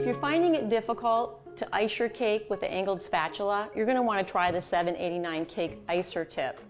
If you're finding it difficult to ice your cake with the angled spatula, you're going to want to try the 789 cake icer tip.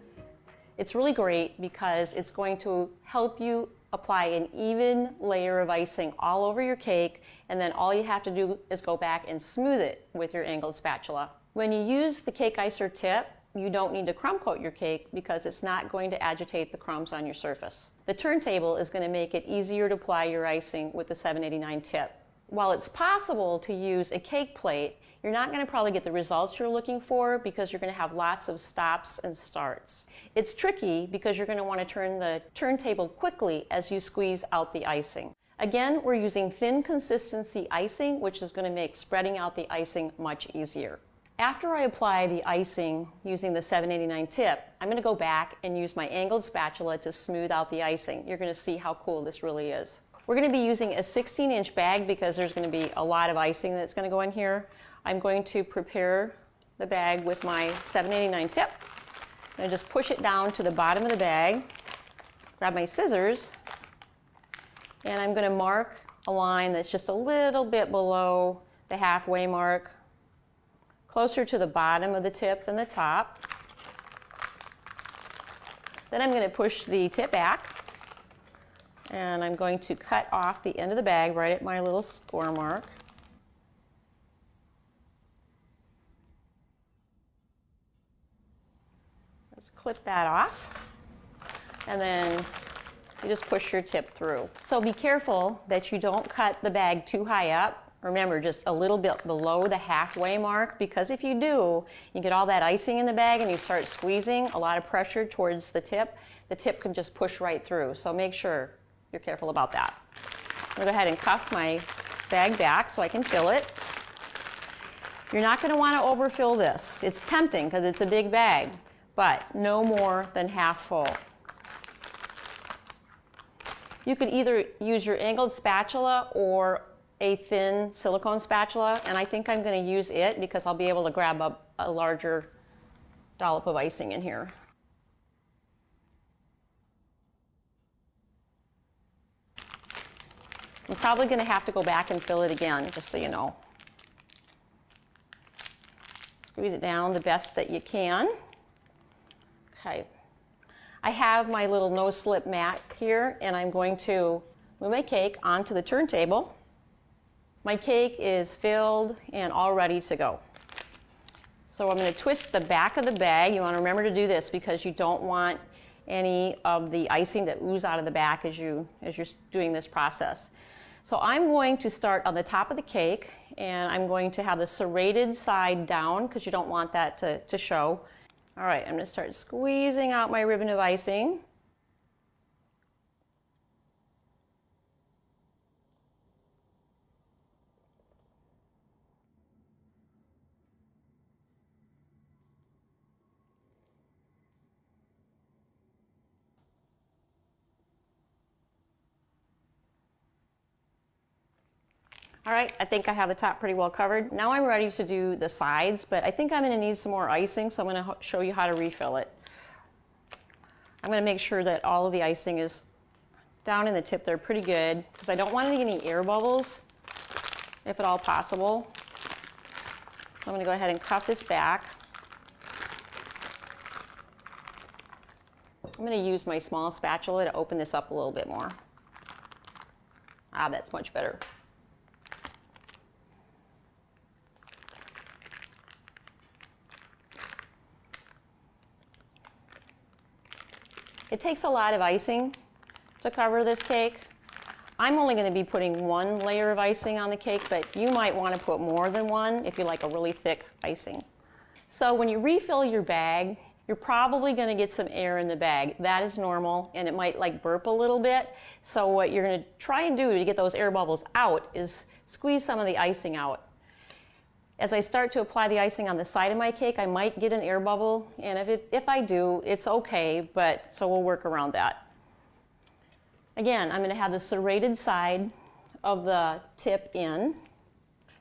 It's really great because it's going to help you apply an even layer of icing all over your cake, and then all you have to do is go back and smooth it with your angled spatula. When you use the cake icer tip, you don't need to crumb coat your cake because it's not going to agitate the crumbs on your surface. The turntable is going to make it easier to apply your icing with the 789 tip. While it's possible to use a cake plate, you're not going to probably get the results you're looking for because you're going to have lots of stops and starts. It's tricky because you're going to want to turn the turntable quickly as you squeeze out the icing. Again, we're using thin consistency icing, which is going to make spreading out the icing much easier. After I apply the icing using the 789 tip, I'm going to go back and use my angled spatula to smooth out the icing. You're going to see how cool this really is. We're going to be using a 16-inch bag because there's going to be a lot of icing that's going to go in here. I'm going to prepare the bag with my 789 tip. I'm going to just push it down to the bottom of the bag, grab my scissors, and I'm going to mark a line that's just a little bit below the halfway mark, closer to the bottom of the tip than the top. Then I'm going to push the tip back, and I'm going to cut off the end of the bag right at my little score mark. Let's clip that off, and then you just push your tip through. So be careful that you don't cut the bag too high up. Remember, just a little bit below the halfway mark, because if you do, you get all that icing in the bag and you start squeezing a lot of pressure towards the tip can just push right through. So make sure you're careful about that. I'm going to go ahead and cuff my bag back so I can fill it. You're not going to want to overfill this. It's tempting because it's a big bag, but no more than half full. You could either use your angled spatula or a thin silicone spatula, and I think I'm going to use it because I'll be able to grab a larger dollop of icing in here. I'm probably going to have to go back and fill it again, just so you know. Squeeze it down the best that you can. Okay. I have my little no-slip mat here, and I'm going to move my cake onto the turntable. My cake is filled and all ready to go. So I'm going to twist the back of the bag. You want to remember to do this because you don't want any of the icing to ooze out of the back as you're doing this process. So I'm going to start on the top of the cake, and I'm going to have the serrated side down because you don't want that to show. All right, I'm going to start squeezing out my ribbon of icing. All right, I think I have the top pretty well covered. Now I'm ready to do the sides, but I think I'm going to need some more icing, so I'm going to show you how to refill it. I'm going to make sure that all of the icing is down in the tip there pretty good, because I don't want any air bubbles, if at all possible. So I'm going to go ahead and cuff this back. I'm going to use my small spatula to open this up a little bit more. Ah, that's much better. It takes a lot of icing to cover this cake. I'm only going to be putting one layer of icing on the cake, but you might want to put more than one if you like a really thick icing. So when you refill your bag, you're probably going to get some air in the bag. That is normal, and it might like burp a little bit. So what you're going to try and do to get those air bubbles out is squeeze some of the icing out. As I start to apply the icing on the side of my cake, I might get an air bubble, and if I do, it's okay, but so we'll work around that. Again, I'm going to have the serrated side of the tip in.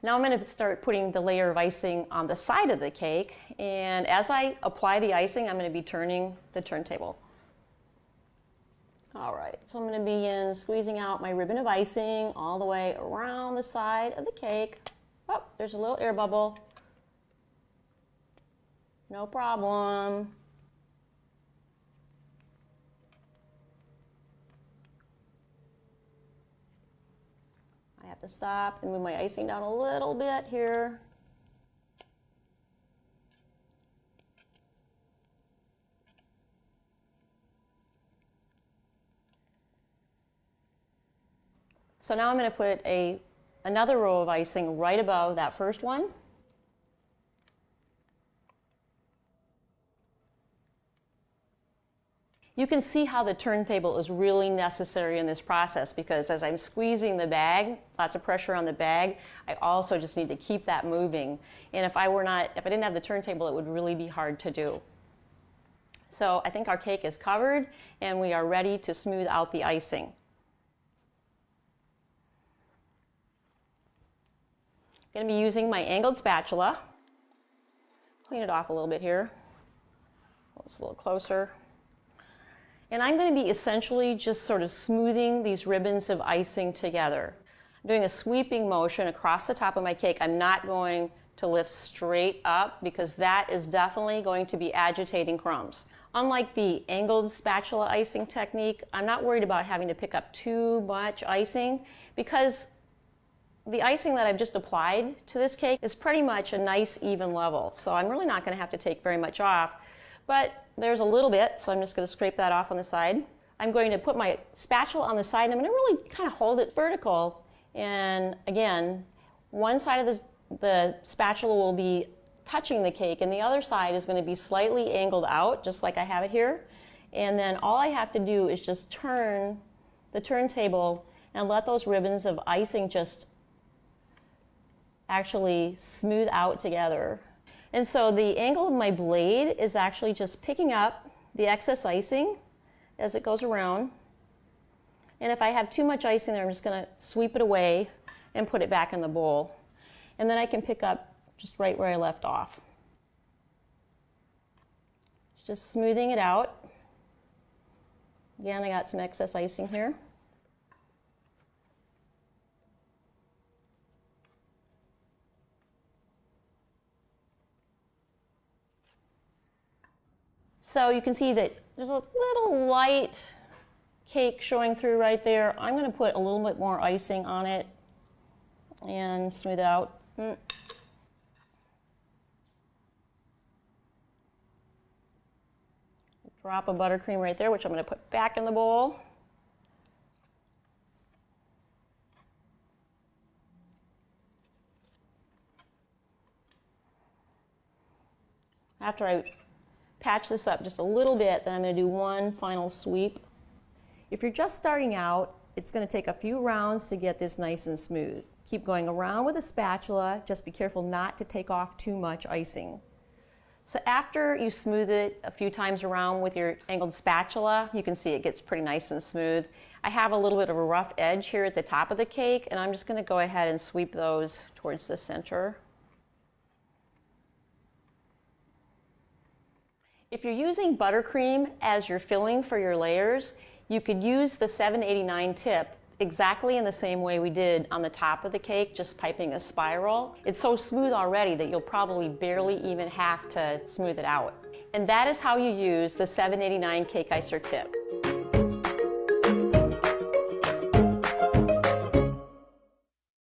Now I'm going to start putting the layer of icing on the side of the cake, and as I apply the icing, I'm going to be turning the turntable. All right, so I'm going to begin squeezing out my ribbon of icing all the way around the side of the cake. Oh, there's a little air bubble. No problem. I have to stop and move my icing down a little bit here. So now I'm going to put another row of icing right above that first one. You can see how the turntable is really necessary in this process, because as I'm squeezing the bag, lots of pressure on the bag, I also just need to keep that moving. And if I didn't have the turntable, it would really be hard to do. So I think our cake is covered and we are ready to smooth out the icing. I'm going to be using my angled spatula. Clean it off a little bit here. It's a little closer. And I'm going to be essentially just sort of smoothing these ribbons of icing together. I'm doing a sweeping motion across the top of my cake. I'm not going to lift straight up because that is definitely going to be agitating crumbs. Unlike the angled spatula icing technique, I'm not worried about having to pick up too much icing because the icing that I've just applied to this cake is pretty much a nice even level. So I'm really not going to have to take very much off. But there's a little bit, so I'm just going to scrape that off on the side. I'm going to put my spatula on the side and I'm going to really kind of hold it vertical. And again, one side of the spatula will be touching the cake and the other side is going to be slightly angled out, just like I have it here. And then all I have to do is just turn the turntable and let those ribbons of icing just actually smooth out together. And so the angle of my blade is actually just picking up the excess icing as it goes around. And if I have too much icing there, I'm just going to sweep it away and put it back in the bowl. And then I can pick up just right where I left off. Just smoothing it out. Again, I got some excess icing here. So you can see that there's a little light cake showing through right there. I'm going to put a little bit more icing on it and smooth it out. Drop of buttercream right there, which I'm going to put back in the bowl. After I patch this up just a little bit, then I'm going to do one final sweep. If you're just starting out, it's going to take a few rounds to get this nice and smooth. Keep going around with a spatula, just be careful not to take off too much icing. So after you smooth it a few times around with your angled spatula, you can see it gets pretty nice and smooth. I have a little bit of a rough edge here at the top of the cake, and I'm just going to go ahead and sweep those towards the center. If you're using buttercream as your filling for your layers, you could use the 789 tip exactly in the same way we did on the top of the cake, just piping a spiral. It's so smooth already that you'll probably barely even have to smooth it out. And that is how you use the 789 cake icer tip.